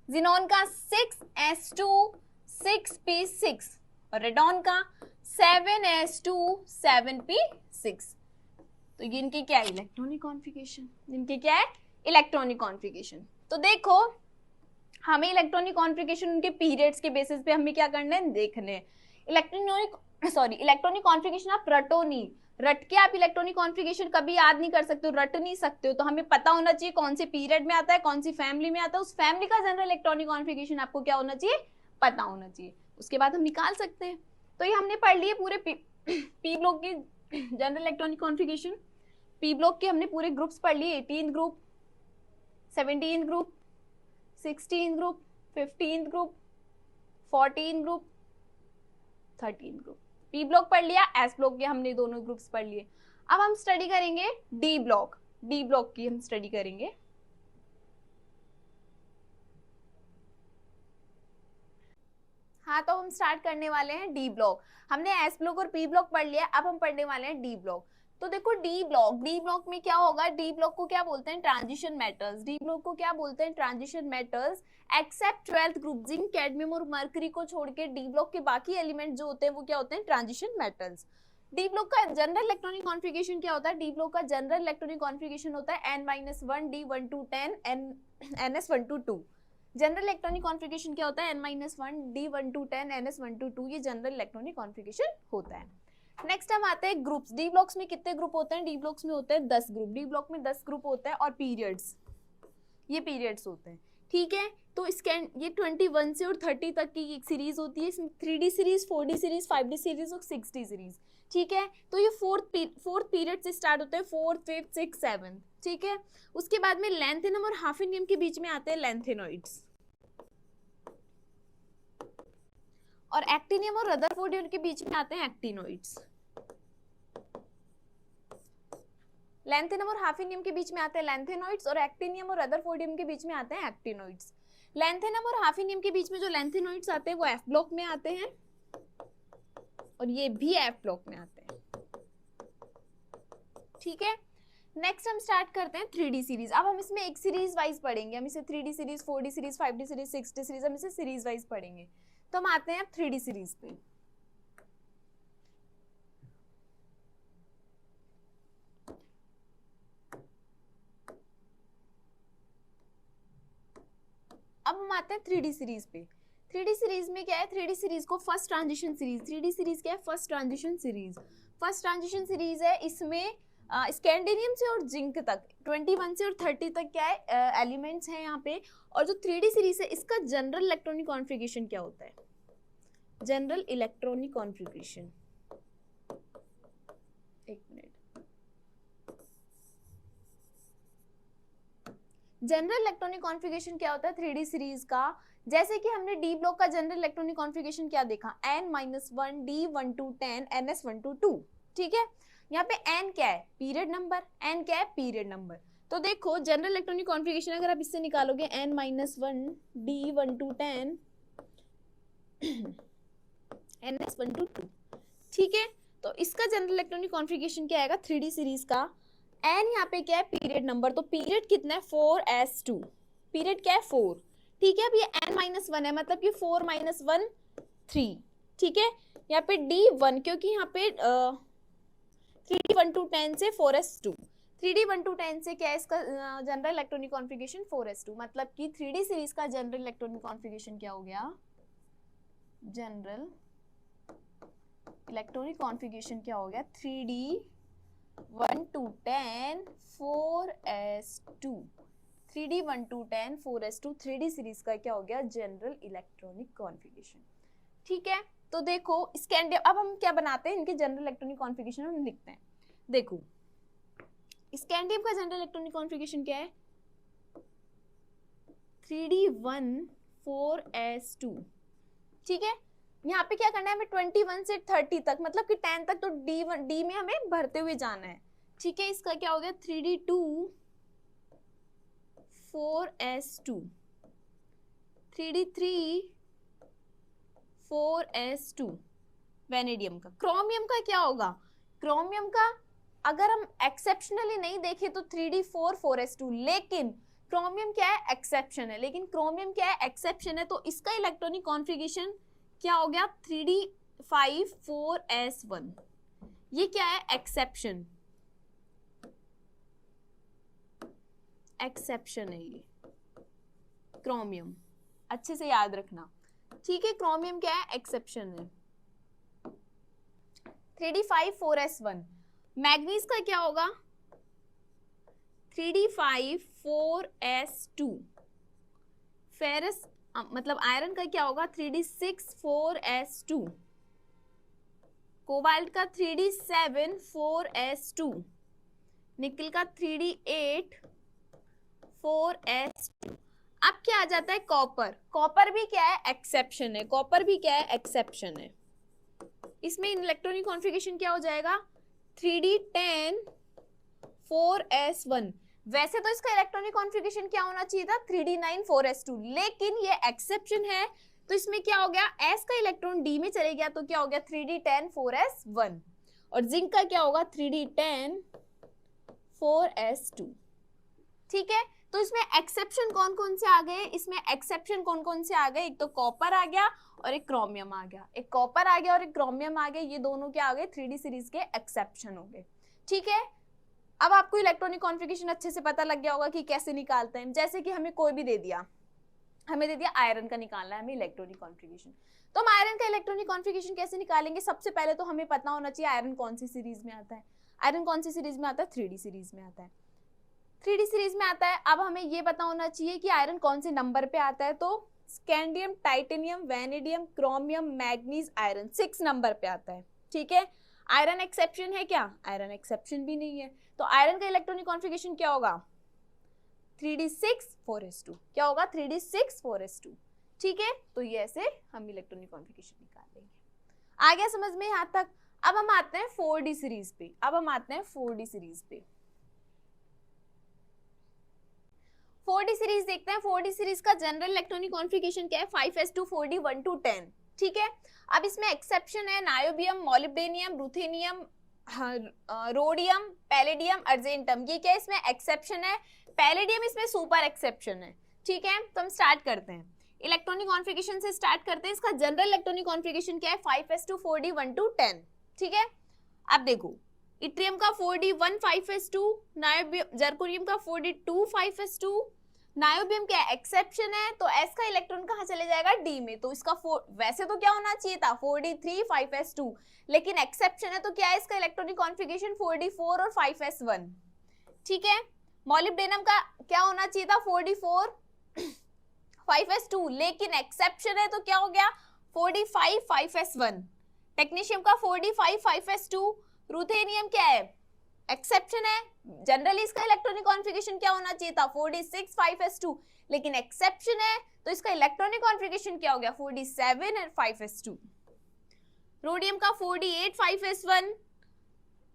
Speaker 1: जिनॉन का 6s2 6p6 और रेडॉन का 7s2 7p6। तो इनके क्या है? Electronic configuration. इनके क्या है? Electronic configuration. तो देखो हमें इलेक्ट्रॉनिक कॉन्फ़िगरेशन उनके पीरियड्स के बेसिस पे हमें क्या करना है? देखने हैं। इलेक्ट्रॉनिक कॉन्फ़िगरेशन आप रटो नहीं, रट के आप इलेक्ट्रॉनिक कॉन्फ़िगरेशन कभी याद नहीं कर सकते हो, रट नहीं सकते हो। तो हमें पता होना चाहिए कौन से पीरियड में आता है, कौन सी फैमिली में आता है, उस फैमिली का जनरल इलेक्ट्रॉनिक कॉन्फ़िगरेशन आपको क्या होना चाहिए? पता होना चाहिए। उसके बाद हम निकाल सकते हैं। तो ये हमने पढ़ लिए पूरे पी ब्लॉक की general electronic configuration. P block के हमने पूरे ग्रुप्स पढ़ लिए, 18 group, 17 group, 16 group, 15 group, 14 group, 13 group. P block पढ़ लिया, एस ब्लॉक के हमने दोनों ग्रुप्स पढ़ लिए। अब हम स्टडी करेंगे डी ब्लॉक। डी ब्लॉक की हम स्टडी करेंगे। हाँ, तो हम स्टार्ट करने वाले हैं डी ब्लॉक। हमने एस ब्लॉक और पी ब्लॉक पढ़ लिया, अब हम पढ़ने वाले हैं डी ब्लॉक। तो देखो डी ब्लॉक में क्या होगा? डी ब्लॉक को क्या बोलते हैं? Transition metals. डी ब्लॉक को क्या बोलते हैं? Transition metals. Except 12th group, zinc, cadmium और मरकरी को छोड़ के डी ब्लॉक के बाकी एलिमेंट जो होते हैं वो क्या होते हैं? Transition metals. डी ब्लॉक का जनरल इलेक्ट्रॉनिक कॉन्फ़िगरेशन क्या होता है? डी ब्लॉक का जनरल इलेक्ट्रॉनिक कॉन्फ़िगरेशन होता है n-1 d1 to 10 ns1 to 2। General electronic configuration क्या होता है? n-1 d1 to 10 ns1 to 2, ये जनरल इलेक्ट्रॉनिक कॉन्फ़िगरेशन होता है। नेक्स्ट हम आते हैं ग्रुप्स। डी ब्लॉक्स में कितने ग्रुप होते हैं? डी ब्लॉक्स में होते हैं 10 ग्रुप। डी ब्लॉक में 10 ग्रुप होते हैं और पीरियड्स, ये पीरियड्स होते हैं, ठीक है। तो स्कैन ये 21 से और 30 तक की एक सीरीज होती है, इसमें 3D series, 4D series, 5D series और 6D सीरीज, ठीक है। तो ये फोर्थ पीरियड से स्टार्ट होते हैं, 4th, 5th, 6th, 7th, ठीक है। उसके बाद में लैंथेनम और हाफिनियम के बीच में आते हैं लैंथेनॉइड्स, और एक्टिनियम और रदरफोर्डियम के बीच में आते हैं एक्टिनॉइड्स। लैंथेनम और हाफिनियम के बीच में आते हैं लैंथेनॉइड्स और एक्टिनियम और रदरफोर्डियम के बीच में आते हैं एक्टिनॉइड्स। लैंथेनम और हाफिनियम के बीच में जो लैंथेनॉइड्स आते हैं वो एफ ब्लॉक में आते हैं और ये भी एफ ब्लॉक में आते हैं, ठीक है। नेक्स्ट हम स्टार्ट करते हैं 3D सीरीज। अब हम इसमें एक सीरीज वाइज पढ़ेंगे, हम इसे 3D series, 4D series, 5D series, 6D series, हम इसे सीरीज वाइज पढ़ेंगे। तो हम आते हैं 3D सीरीज पे। अब हम आते हैं 3D सीरीज पे। 3D सीरीज में क्या है? 3D सीरीज को first transition series, 3D series क्या है? First transition series. First transition series है, इसमें स्कैंडिनियम से और जिंक तक 21 से और 30 तक क्या है एलिमेंट्स हैं यहाँ पे। और जो 3D सीरीज है इसका जनरल इलेक्ट्रॉनिक कॉन्फ़िगरेशन क्या होता है? जनरल इलेक्ट्रॉनिक कॉन्फ़िगरेशन, एक मिनट, जनरल इलेक्ट्रॉनिक कॉन्फ़िगरेशन क्या होता है 3D सीरीज का? जैसे कि हमने डी ब्लॉक का जनरल इलेक्ट्रॉनिक कॉन्फ़िगरेशन क्या देखा? n-1 d1 to 10 ns1 to 2, ठीक है। यहाँ पे n क्या है? Period number. n क्या है? Period number. तो देखो जनरल इलेक्ट्रॉनिक कॉन्फ़िगरेशन अगर आप इससे निकालोगे n-1 d1 to 10 ns1 to 2, ठीक है। तो इसका जनरल इलेक्ट्रॉनिक कॉन्फ़िगरेशन क्या आएगा 3D सीरीज का? n यहाँ पे क्या है? Period number. तो पीरियड कितना है? 4s2। पीरियड क्या है? 4, ठीक है। अब ये n-1 है, मतलब ये 4 - 1 3, ठीक है। यहाँ पे d1 क्योंकि यहाँ पे 3d1 to 10 से 4s2, 3d1 to 10 से क्या है इसका जनरल इलेक्ट्रॉनिक कॉन्फ़िगरेशन 4s2, मतलब कि 3D सीरीज का जनरल इलेक्ट्रॉनिक कॉन्फ़िगरेशन क्या हो गया? जनरल इलेक्ट्रॉनिक कॉन्फ़िगरेशन क्या हो गया? 3d1 to 10 4s2, 3d1 to 10 4s2, 3D series का क्या हो गया? जनरल इलेक्ट्रॉनिक कॉन्फ़िगरेशन, ठीक है। तो देखो स्कैंडियम, अब हम क्या बनाते हैं? इनके जनरल इलेक्ट्रॉनिक कॉन्फ़िगरेशन हम लिखते हैं। देखो स्कैंडियम का जनरल इलेक्ट्रॉनिक कॉन्फ़िगरेशन क्या है? 3d1 4s2, ठीक है। यहाँ पे क्या करना है? हमें 21 से 30 तक, मतलब कि 10 तक तो डी में हमें भरते हुए जाना है, ठीक है। इसका क्या हो गया? 3d2 4s2, 3d3 4s2 vanadium का। क्रोमियम का क्या होगा? क्रोमियम का अगर हम एक्सेप्शनली नहीं देखें तो 3d4 4s2, लेकिन क्रोमियम क्या है? एक्सेप्शन है। लेकिन क्रोमियम क्या है? एक्सेप्शन है। तो इसका इलेक्ट्रॉनिक कॉन्फ़िगरेशन क्या हो गया? 3d5 4s1। ये क्या है? एक्सेप्शन, एक्सेप्शन है ये क्रोमियम, अच्छे से याद रखना, ठीक है। क्रोमियम क्या है? एक्सेप्शन है। 3d5 4s1। मैग्नीज का क्या होगा? 3d5 4s2। फेरस मतलब आयरन का क्या होगा? 3d6 4s2। कोबाल्ट का 3d7 4s2। निकल का 3d8 4s2। अब क्या आ जाता है? कॉपर। कॉपर भी क्या है? एक्सेप्शन है। कॉपर भी क्या है? एक्सेप्शन है। इसमें इलेक्ट्रॉनिक कॉन्फ़िगरेशन क्या हो जाएगा? 3d10 4s1। वैसे तो इसका इलेक्ट्रॉनिक कॉन्फ़िगरेशन क्या होना चाहिए था? 3d9 4s2, लेकिन ये एक्सेप्शन है तो इसमें क्या हो गया? s का इलेक्ट्रॉन d में चले गया तो क्या हो गया? 3d10 4s1। और जिंक का क्या होगा? 3d10 4s2, ठीक है। तो इसमें एक्सेप्शन कौन कौन से आ गए, इसमें एक्सेप्शन कौन कौन से आ गए, एक तो कॉपर आ गया और एक क्रोमियम आ गया, एक कॉपर आ गया और एक क्रोमियम आ गया, ये दोनों क्या आ गए 3D सीरीज के एक्सेप्शन हो गए। ठीक है, अब आपको इलेक्ट्रॉनिक कॉन्फ़िगरेशन अच्छे से पता लग गया होगा कि कैसे निकालते हैं। जैसे कि हमें कोई भी दे दिया, हमें दे दिया आयरन का निकालना है हमें इलेक्ट्रॉनिक कॉन्फ़िगरेशन, तो हम आयरन का इलेक्ट्रॉनिक कॉन्फ़िगरेशन कैसे निकालेंगे? सबसे पहले तो हमें पता होना चाहिए आयरन कौन सी सीरीज में आता है। आयरन कौन सी सीरीज में आता है? 3D सीरीज में आता है। 3D सीरीज में आता है। अब हमें ये पता होना चाहिए कि आयरन कौन से नंबर पे आता है, तो scandium, titanium, vanadium, chromium, manganese, iron 6 number पे आता है। ठीक है, आयरन एक्सेप्शन है क्या? आयरन एक्सेप्शन भी नहीं है। तो आयरन का इलेक्ट्रॉनिक कॉन्फ़िगरेशन क्या होगा? 3d6 4s2। क्या होगा? 3d6 4s2। ठीक है, तो ये ऐसे हम इलेक्ट्रॉनिक कॉन्फ़िगरेशन निकाल लेंगे। आ गया समझ में यहाँ तक? अब हम आते हैं 4D सीरीज पे। अब हम आते हैं 4D सीरीज पे। 4D सीरीज देखते हैं। 4D सीरीज का जनरल इलेक्ट्रॉनिक कॉन्फ़िगरेशन क्या है? 5s2 4d 1 to 10। ठीक है, अब इसमें एक्सेप्शन है niobium, molybdenum, ruthenium, rhodium, palladium, argentum. ये क्या है? इसमें एक्सेप्शन है। पैलेडियम इसमें सुपर एक्सेप्शन है। ठीक है, तो हम स्टार्ट करते हैं इलेक्ट्रॉनिक कॉन्फ़िगरेशन से। स्टार्ट करते हैं। इसका जनरल इलेक्ट्रॉनिक कॉन्फ़िगरेशन क्या है? 5s2 4d 1 to 10। ठीक है, अब देखो इट्रियम का 4d 1 5s2, नायोबियम जर्कोनियम का 4d 2 5s2, नायोबियम क्या एक्सेप्शन है, तो s का इलेक्ट्रॉन कहाँ चले जाएगा? d में। तो इसका वैसे तो क्या होना चाहिए था? 4d 3 5s2, लेकिन एक्सेप्शन है तो क्या है इसका इलेक्ट्रॉनिक कॉन्फ़िगरेशन? 4d 4 और 5s1। ठीक है, मॉलिब्डेनम का क्या होना चाहिए था? 4d 4 5s2, लेकिन एक्सेप्शन है तो क्या हो गया? 4d 5 5s1। टेक्नीशियम का 4d 5 5s2। रुथेनियम क्या है? एक्सेप्शन है। जनरली इसका इलेक्ट्रॉनिक कॉन्फ़िगरेशन क्या होना चाहिए था? 4d 6 5s2, लेकिन एक्सेप्शन है तो इसका इलेक्ट्रॉनिक कॉन्फ़िगरेशन क्या हो गया? 4d 7 और 5s2। रोडियम का 4d 8 5s1,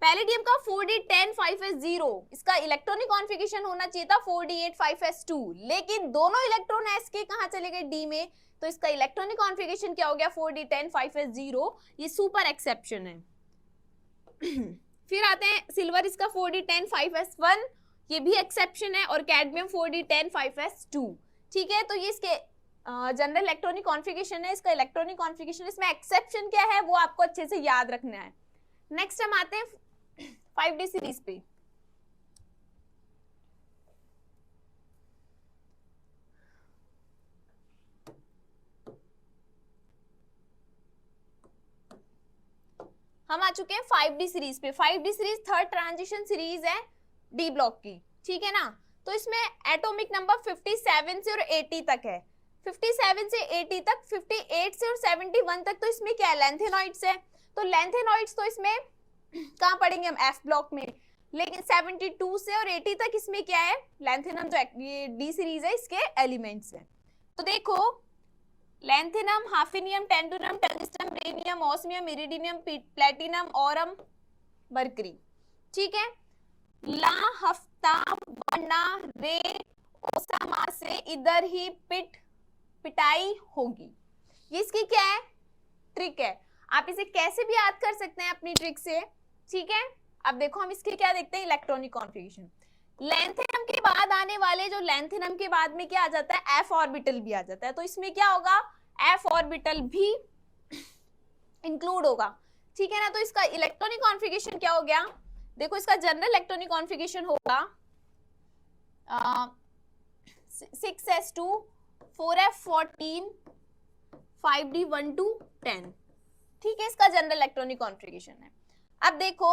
Speaker 1: पैलेडियम का 4d 10 5s0। इसका इलेक्ट्रॉनिक कॉन्फ़िगरेशन होना चाहिए था 4d 8 5s2, लेकिन दोनों इलेक्ट्रॉन s के कहां चले गए? d में। तो इसका इलेक्ट्रॉनिक कॉन्फ़िगरेशन क्या हो गया? 4d 10 5s0। ये सुपर एक्सेप्शन है। फिर आते हैं सिल्वर, इसका 4d 10 5s1, ये भी एक्सेप्शन है, और कैडमियम 4d 10 5s2। ठीक है, तो ये इसके जनरल इलेक्ट्रॉनिक कॉन्फ़िगरेशन है। इसका इलेक्ट्रॉनिक कॉन्फ़िगरेशन, इसमें एक्सेप्शन क्या है वो आपको अच्छे से याद रखना है। नेक्स्ट हम आते हैं 5D सीरीज पे। हम आ चुके हैं 5D सीरीज पे। 5D series third transition series है डी ब्लॉक की। ठीक है ना, तो इसमें एटॉमिक नंबर 57 से और 80 तक है। 57 से 80 तक, 58 से और 71 तक तो इसमें क्या है? लैंथेनॉइड्स है। तो लैंथेनॉइड्स तो इसमें कहाँ पढ़ेंगे हम? एफ ब्लॉक में। लेकिन 72 से और 80 तक इसमें क्या है? लैंथेनम, जो ये डी सीरीज है, इसके एलिमेंट्स है। तो देखो lanthanum, hafnium, tantalum, tungsten, rhenium, osmium, iridium, platinum, aurum, mercury. ठीक है, ला, हफ्ता, वरना, रे, ओसामा से इधर ही पिटाई होगी। ये इसकी क्या है? ट्रिक है। आप इसे कैसे भी याद कर सकते हैं अपनी ट्रिक से। ठीक है, अब देखो हम इसके क्या देखते हैं? Electronic configuration. लैंथेनम के बाद आने वाले, जो लैंथेनम के बाद में क्या आ जाता है? एफ ऑर्बिटल भी आ जाता है। तो इसमें क्या होगा? एफ ऑर्बिटल भी इंक्लूड होगा। ठीक है ना, तो इसका इलेक्ट्रॉनिक कॉन्फ़िगरेशन क्या हो गया? देखो इसका जनरल इलेक्ट्रॉनिक कॉन्फ़िगरेशन होगा 6s2 4f14 5d 1 to 10। ठीक है, इसका जनरल इलेक्ट्रॉनिक कॉन्फ़िगरेशन है। अब देखो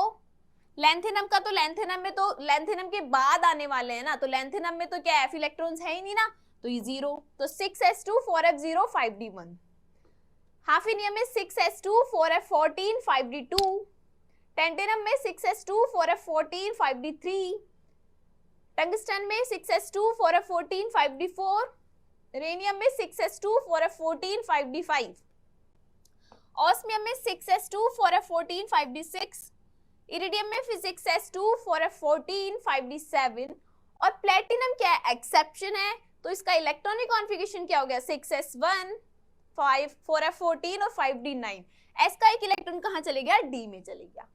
Speaker 1: लैंथेनम का, तो लैंथेनम में तो लैंथेनम के बाद आने वाले हैं ना, तो लैंथेनम में तो क्या एफ इलेक्ट्रॉन्स है ही नहीं ना, तो ये 0। तो 6s2 4f0 5d1। हाफिनियम में 6s2 4f14 5d2। टेंटेनम में 6s2 4f14 5d3। टंगस्टन में 6s2 4f14 5d4। रेनियम में 6s2 4f14 5d5। ऑस्मियम में 6s2 4f14 5d6। इरिडियम में 6s2 4f14 5d7। और प्लेटिनम क्या है? एक्सेप्शन है, तो इसका इलेक्ट्रॉनिक कॉन्फ़िगरेशन क्या हो गया? 6s1 5 4f14 और 5d9। एस का एक इलेक्ट्रॉन कहाँ चले गया? डी में चले गया।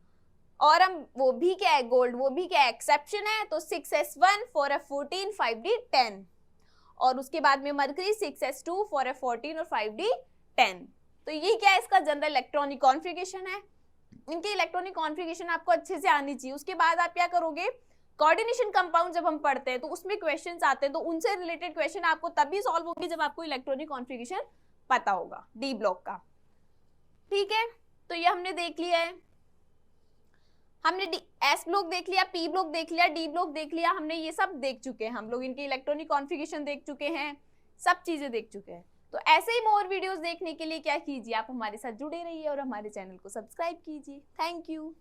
Speaker 1: और हम वो भी क्या है, गोल्ड, वो भी क्या है, एक्सेप्शन है, तो 6s1 4f14 5d 10, और उसके बाद में मरकरी 6s2 4f14 और 5d 10। तो ये क्या है, इसका जनरल इलेक्ट्रॉनिक कॉन्फ़िगरेशन है। इनके इलेक्ट्रॉनिक कॉन्फ़िगरेशन आपको अच्छे से आनी चाहिए। उसके बाद आप क्या करोगे, कोऑर्डिनेशन कंपाउंड जब हम पढ़ते हैं तो उसमें क्वेश्चंस आते हैं, तो उनसे रिलेटेड क्वेश्चन आपको तभी सॉल्व होंगे जब आपको इलेक्ट्रॉनिक कॉन्फ़िगरेशन पता होगा डी ब्लॉक का। ठीक है, तो ये हमने देख लिया है, हमने एस ब्लॉक देख लिया, पी ब्लॉक देख लिया, डी ब्लॉक देख लिया, हमने ये सब देख चुके हैं, हम लोग इनके इलेक्ट्रॉनिक कॉन्फ़िगरेशन देख चुके हैं, सब चीजें देख चुके हैं। तो ऐसे ही मोर वीडियोस देखने के लिए क्या कीजिए, आप हमारे साथ जुड़े रहिए और हमारे चैनल को सब्सक्राइब कीजिए। Thank you.